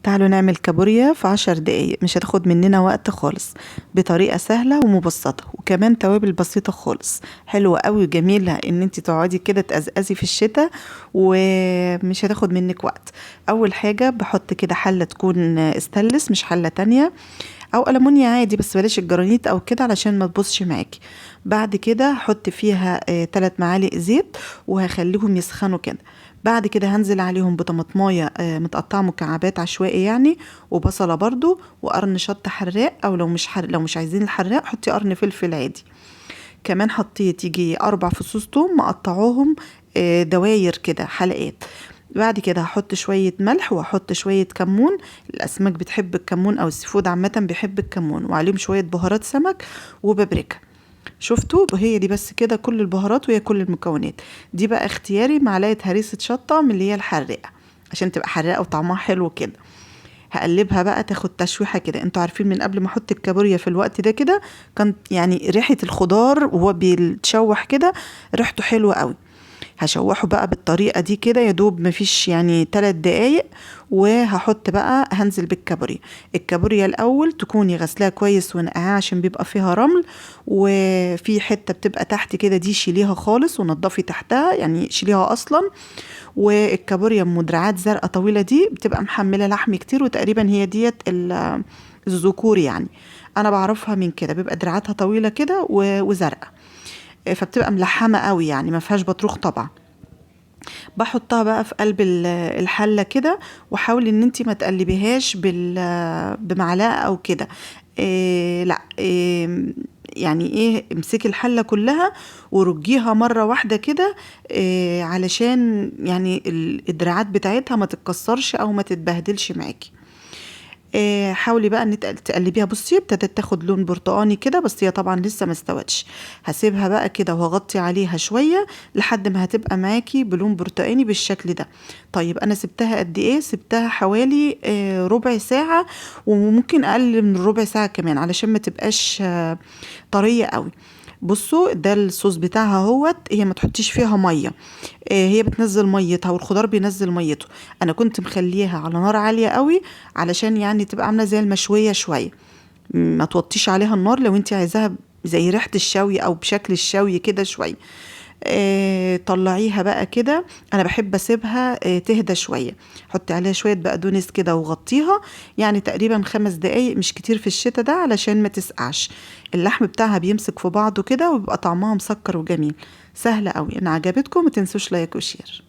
تعالوا نعمل كابوريا في 10 دقايق، مش هتاخد مننا وقت خالص، بطريقة سهلة ومبسطة، وكمان توابل بسيطة خالص، حلوة قوي وجميلة ان انت تقعدي كده تقزقزي في الشتاء ومش هتاخد منك وقت. اول حاجة بحط كده حلة تكون استانلس مش حلة تانية، او ألمونيا عادي، بس بلاش الجرانيت او كده علشان ما تبصش معاكي. بعد كده هحط فيها 3 معالق زيت وهخليهم يسخنوا كده. بعد كده هنزل عليهم بطماطمايه متقطعه مكعبات عشوائي يعني، وبصله برضو، وقرن شطه حراق، او لو مش عايزين الحراق حطي قرن فلفل عادي. كمان حطيت يجي 4 فصوص توم مقطعوهم دواير كده حلقات. بعد كده هحط شوية ملح وهحط شوية كمون، الأسماك بتحب الكمون أو السيفود عامة بيحب الكمون، وعليهم شوية بهارات سمك وبابريكا. شفتوا؟ هي دي بس كده كل البهارات وهي كل المكونات. دي بقى اختياري معلقة هريسة شطة من اللي هي الحراقة عشان تبقى حراقة وطعمها حلو كده. هقلبها بقى تاخد تشويحة كده. انتوا عارفين من قبل ما احط الكابوريا في الوقت ده كده كانت يعني ريحة الخضار وهو بيتشوح كده ريحته حلوة قوي. هشوحه بقى بالطريقة دي كده يا دوب مفيش يعني 3 دقايق، وهحط بقى هنزل بالكابوريا. الكابوريا الأول تكوني غسلاها كويس ونقعها عشان بيبقى فيها رمل، وفي حتة بتبقى تحت كده دي شيليها خالص ونضفي تحتها يعني شيليها أصلا. والكابوريا ام دراعات زرقاء طويلة دي بتبقى محملة لحم كتير، وتقريبا هي ديت الذكور يعني. انا بعرفها من كده بيبقى دراعاتها طويلة كده وزرقاء، فبتبقى ملحمة قوي يعني ما فيهاش بطروخ طبعا. بحطها بقى في قلب الحلة كده، وحاولي ان انتي ما تقلبيهاش بمعلقة او كده. إيه لا إيه، يعني ايه، امسكي الحلة كلها ورجيها مرة واحدة كده، إيه علشان يعني الدراعات بتاعتها ما تتكسرش او ما تتبهدلش معاكي. حاولي بقى ان تقلبيها. بصي ابتدت تاخد لون برتقاني كده، بس هي طبعا لسه ما استوتش. هسيبها بقى كده وهغطي عليها شويه لحد ما هتبقى معاكي بلون برتقاني بالشكل ده. طيب انا سبتها قد ايه؟ سبتها حوالي ربع ساعه، وممكن اقل من الربع ساعه كمان علشان ما تبقاش طريه قوي. بصوا ده الصوص بتاعها اهوت، هي ما تحطيش فيها ميه، هي بتنزل ميتها والخضار بينزل ميته. انا كنت مخليها على نار عالية قوي علشان يعني تبقى عاملة زي المشوية شوية. ما توطيش عليها النار لو انت عايزاها زي ريحة الشوي او بشكل الشوي كده شوية. طلعيها بقى كده. انا بحب اسيبها تهدى شوية، حطي عليها شوية بقدونس كده وغطيها، يعني تقريبا 5 دقايق مش كتير في الشتاء ده علشان ما تسقعش. اللحم بتاعها بيمسك في بعضه كده وبيبقى طعمها مسكر وجميل. سهلة قوي. ان عجبتكم ما تنسوش لايك وشير.